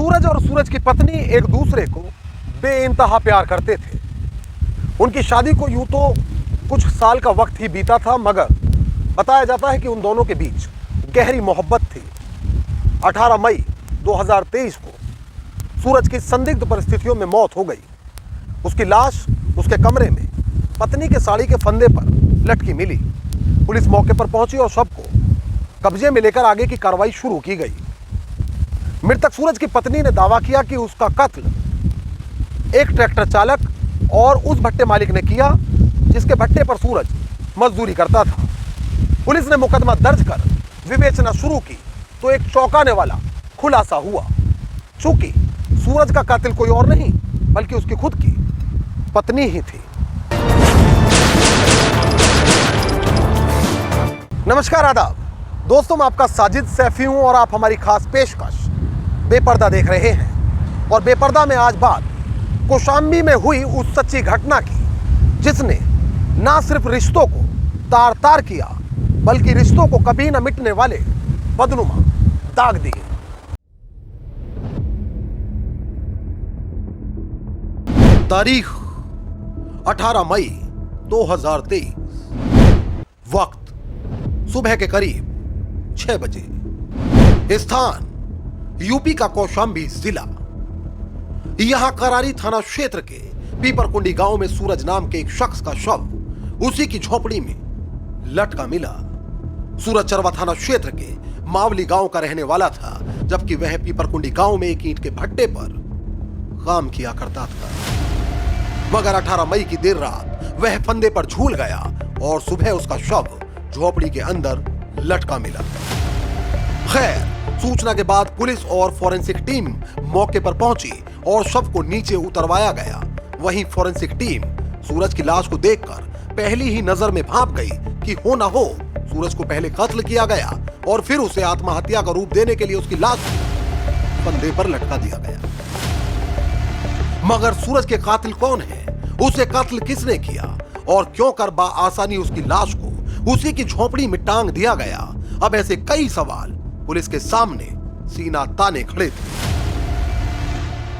सूरज और सूरज की पत्नी एक दूसरे को बेइंतहा प्यार करते थे। उनकी शादी को यूं तो कुछ साल का वक्त ही बीता था, मगर बताया जाता है कि उन दोनों के बीच गहरी मोहब्बत थी। 18 मई 2023 को सूरज की संदिग्ध परिस्थितियों में मौत हो गई। उसकी लाश उसके कमरे में पत्नी के साड़ी के फंदे पर लटकी मिली। पुलिस मौके पर पहुंची और शव को कब्जे में लेकर आगे की कार्रवाई शुरू की गई। मृतक सूरज की पत्नी ने दावा किया कि उसका कत्ल एक ट्रैक्टर चालक और उस भट्टे मालिक ने किया जिसके भट्टे पर सूरज मजदूरी करता था। पुलिस ने मुकदमा दर्ज कर विवेचना शुरू की तो एक चौंकाने वाला खुलासा हुआ। चूंकि सूरज का कातिल कोई और नहीं बल्कि उसकी खुद की पत्नी ही थी। नमस्कार, आदाब दोस्तों, मैं आपका साजिद सैफी हूं और आप हमारी खास पेशकश बेपर्दा देख रहे हैं। और बेपर्दा में आज बात कौशाम्बी में हुई उस सच्ची घटना की जिसने ना सिर्फ रिश्तों को तार तार किया बल्कि रिश्तों को कभी न मिटने वाले बदनुमा दाग दिए। तारीख 18 मई 2023, वक्त सुबह के करीब 6 बजे। स्थान यूपी का कौशाम्बी जिला। यहां करारी थाना क्षेत्र के पीपरकुंडी गांव में सूरज नाम के एक शख्स का शव उसी की झोपड़ी में लटका मिला। सूरज चरवा थाना क्षेत्र के मावली गांव का रहने वाला था, जबकि वह पीपरकुंडी गांव में एक ईंट के भट्टे पर काम किया करता था। मगर 18 मई की देर रात वह फंदे पर झूल गया और सुबह उसका शव झोपड़ी के अंदर लटका मिला। खैर, सूचना के बाद पुलिस और फोरेंसिक टीम मौके पर पहुंची और शव को नीचे उतरवाया गया। वहीं फोरेंसिक टीम सूरज की लाश को देखकर पहली ही नजर में भांप गई कि हो ना हो सूरज को पहले कत्ल किया गया और फिर उसे आत्महत्या का रूप देने के लिए उसकी लाश को फंदे पर लटका दिया गया। मगर सूरज के कातिल कौन है, उसे कत्ल किसने किया और क्यों कर आसानी उसकी लाश को उसी की झोपड़ी में टांग दिया गया? अब ऐसे कई सवाल पुलिस के सामने सीना ताने खड़े थे।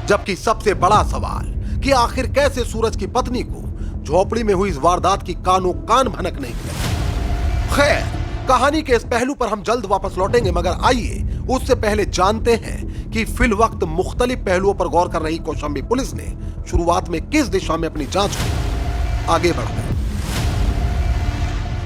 जबकि सबसे बड़ा सवाल कि आखिर कैसे सूरज की पत्नी को झोपड़ी में हुई इस वारदात की कानों कान भनक नहीं लगी। खैर, कहानी के इस पहलू पर हम जल्द वापस लौटेंगे, मगर आइए उससे पहले जानते हैं कि फिल वक्त मुख्तलिफ पहलुओं पर गौर कर रही कौशाम्बी पुलिस ने शुरुआत में किस दिशा में अपनी जांच को आगे बढ़ाया।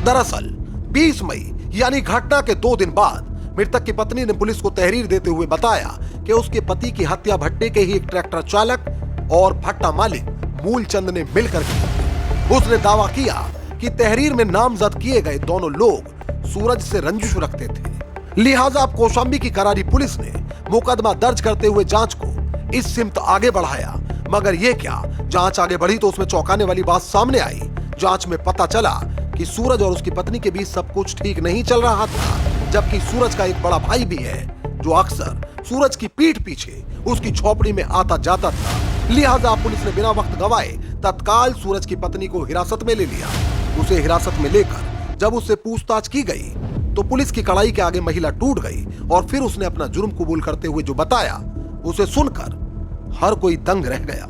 दरअसल 20 मई यानी घटना के 2 दिन बाद मृतक की पत्नी ने पुलिस को तहरीर देते हुए बताया कि उसके पति की हत्या भट्टे के ही एक ट्रैक्टर चालक और भट्टा मालिक मूलचंद ने मिलकर की। उसने दावा किया कि तहरीर में नामजद किए गए दोनों लोग सूरज से रंजिश रखते थे। लिहाजा अब कौशाम्बी की करारी पुलिस ने मुकदमा दर्ज करते हुए जांच को इस सिमत आगे बढ़ाया। मगर ये क्या, जांच आगे बढ़ी तो उसमें चौंकाने वाली बात सामने आई। जांच में पता चला कि सूरज और उसकी पत्नी के बीच सब कुछ ठीक नहीं चल रहा था, जबकि सूरज का एक बड़ा भाई भी है जो अक्सर सूरज की पीठ पीछे उसकी झोपड़ी में आता जाता था। लिहाजा पुलिस ने बिना वक्त गवाए तत्काल सूरज की पत्नी को हिरासत में ले लिया। उसे हिरासत में लेकर जब उससे पूछताछ की गई तो पुलिस की कड़ाई के आगे महिला टूट गई और फिर उसने अपना जुर्म कबूल करते हुए जो बताया उसे सुनकर हर कोई दंग रह गया।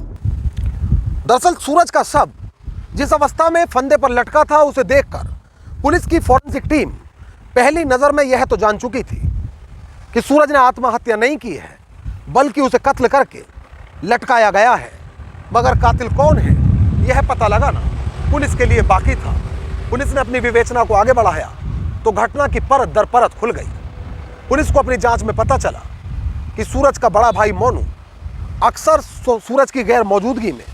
दरअसल सूरज का शव जिस अवस्था में फंदे पर लटका था उसे देखकर पुलिस की फोरेंसिक टीम पहली नजर में यह तो जान चुकी थी कि सूरज ने आत्महत्या नहीं की है बल्कि उसे कत्ल करके लटकाया गया है। मगर कातिल कौन है यह पता लगाना पुलिस के लिए बाकी था। पुलिस ने अपनी विवेचना को आगे बढ़ाया तो घटना की परत दर परत खुल गई। पुलिस को अपनी जांच में पता चला कि सूरज का बड़ा भाई मोनू अक्सर सूरज की गैर मौजूदगी में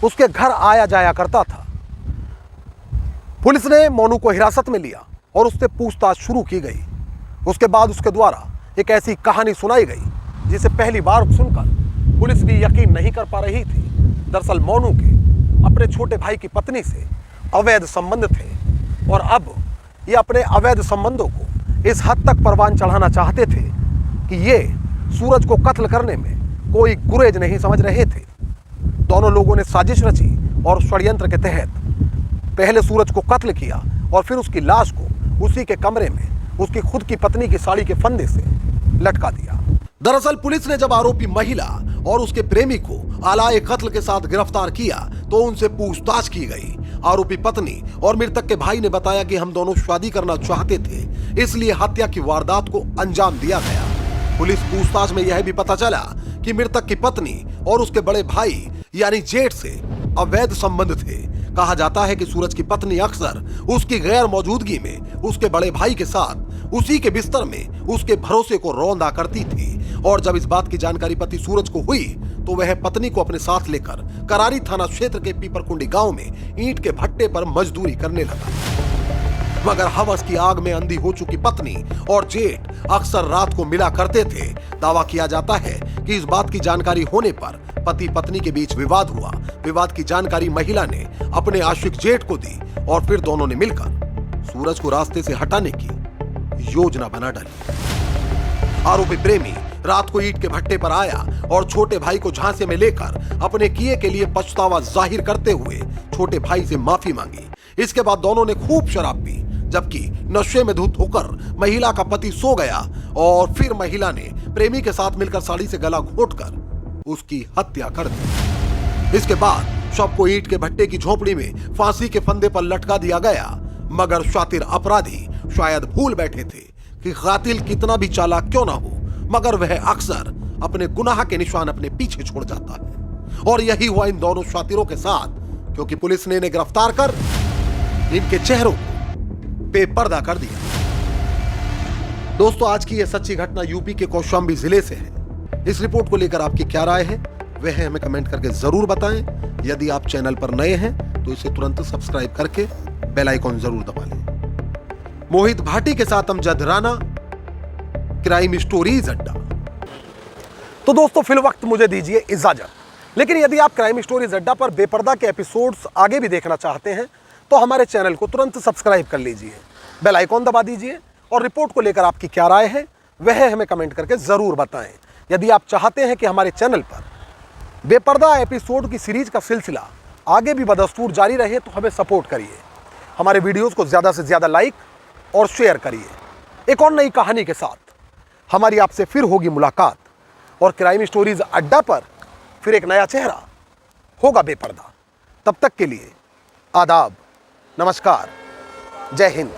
उसके घर आया जाया करता था। पुलिस ने मोनू को हिरासत में लिया और उससे पूछताछ शुरू की गई। उसके बाद उसके द्वारा एक ऐसी कहानी सुनाई गई जिसे पहली बार सुनकर पुलिस भी यकीन नहीं कर पा रही थी। दरअसल मोनू के अपने छोटे भाई की पत्नी से अवैध संबंध थे और अब ये अपने अवैध संबंधों को इस हद तक परवान चढ़ाना चाहते थे कि ये सूरज को कत्ल करने में कोई गुरेज नहीं समझ रहे थे। दोनों लोगों ने साजिश रची और षड्यंत्र के तहत पहले सूरज को कत्ल किया और फिर उसकी लाश को उसी के कमरे में उसकी खुद की पत्नी की साड़ी के फंदे से लटका दिया। दरअसल पुलिस ने जब आरोपी महिला और उसके प्रेमी को आलाए कत्ल के साथ गिरफ्तार किया तो उनसे पूछताछ की गई। आरोपी पत्नी और मृतक के भाई ने बताया कि हम दोनों शादी करना चाहते थे, इसलिए हत्या की वारदात को अंजाम दिया गया। पुलिस पूछताछ में यह भी पता चला कि मृतक की पत्नी और उसके बड़े भाई यानी जेठ से अवैध संबंध थे। कहा जाता है कि सूरज की पत्नी अक्सर उसकी गैर मौजूदगी में उसके बड़े भाई के साथ उसी के बिस्तर में उसके भरोसे को रौंदा करती थी, और जब इस बात की जानकारी पति सूरज को हुई तो वह पत्नी को अपने साथ लेकर करारी थाना क्षेत्र के पीपरकुंडी गांव में ईंट के भट्टे पर मजदूरी करने लगा। मगर हवस की आग में अंधी हो चुकी पत्नी और जेठ अक्सर रात को मिला करते थे। दावा किया जाता है कि इस बात की जानकारी होने पर पति पत्नी के बीच विवाद हुआ। विवाद की जानकारी महिला ने अपने आशिक जेठ को दी और फिर दोनों ने मिलकर सूरज को रास्ते से हटाने की योजना बना डाली। आरोपी प्रेमी रात को ईंट के भट्टे पर आया और छोटे भाई को झांसे में लेकर अपने किए के लिए पछतावा जाहिर करते हुए छोटे भाई से माफी मांगी। इसके बाद दोनों ने खूब शराब पी, जबकि नशे में धुत होकर महिला का पति सो गया और फिर महिला ने प्रेमी के साथ मिलकर साड़ी से गला घोंटकर उसकी हत्या कर दी। इसके बाद शव को ईंट के भट्टे की झोपड़ी में फांसी के फंदे पर लटका दिया गया। मगर शातिर अपराधी शायद भूल बैठे थे कि कातिल कितना भी चालाक क्यों ना हो, मगर वह अक्सर अपने गुनाह के निशान अपने पीछे छोड़ जाता है। और यही हुआ इन दोनों शातिरों के साथ, क्योंकि पुलिस ने इन्हें गिरफ्तार कर इनके चेहरों को बेपर्दा कर दिया। दोस्तों, आज की यह सच्ची घटना यूपी के कौशाम्बी जिले से है। इस रिपोर्ट को लेकर आपकी क्या राय है वह हमें कमेंट करके जरूर बताएं। यदि आप चैनल पर नए हैं तो इसे तुरंत सब्सक्राइब करके बेल आइकॉन जरूर दबा लें। मोहित भाटी के साथ अमजद राना, क्राइम स्टोरीज अड्डा। तो दोस्तों, फिल वक्त मुझे दीजिए इजाजत। लेकिन यदि आप क्राइम स्टोरीज अड्डा पर बेपर्दा के एपिसोड्स आगे भी देखना चाहते हैं तो हमारे चैनल को तुरंत सब्सक्राइब कर लीजिए, बेल आइकॉन दबा दीजिए और रिपोर्ट को लेकर आपकी क्या राय है वह हमें कमेंट करके जरूर बताएं। यदि आप चाहते हैं कि हमारे चैनल पर बेपर्दा एपिसोड की सीरीज का सिलसिला आगे भी बदस्तूर जारी रहे तो हमें सपोर्ट करिए। हमारे वीडियोस को ज़्यादा से ज़्यादा लाइक और शेयर करिए। एक और नई कहानी के साथ हमारी आपसे फिर होगी मुलाकात और क्राइम स्टोरीज अड्डा पर फिर एक नया चेहरा होगा बेपर्दा। तब तक के लिए आदाब, नमस्कार, जय हिंद।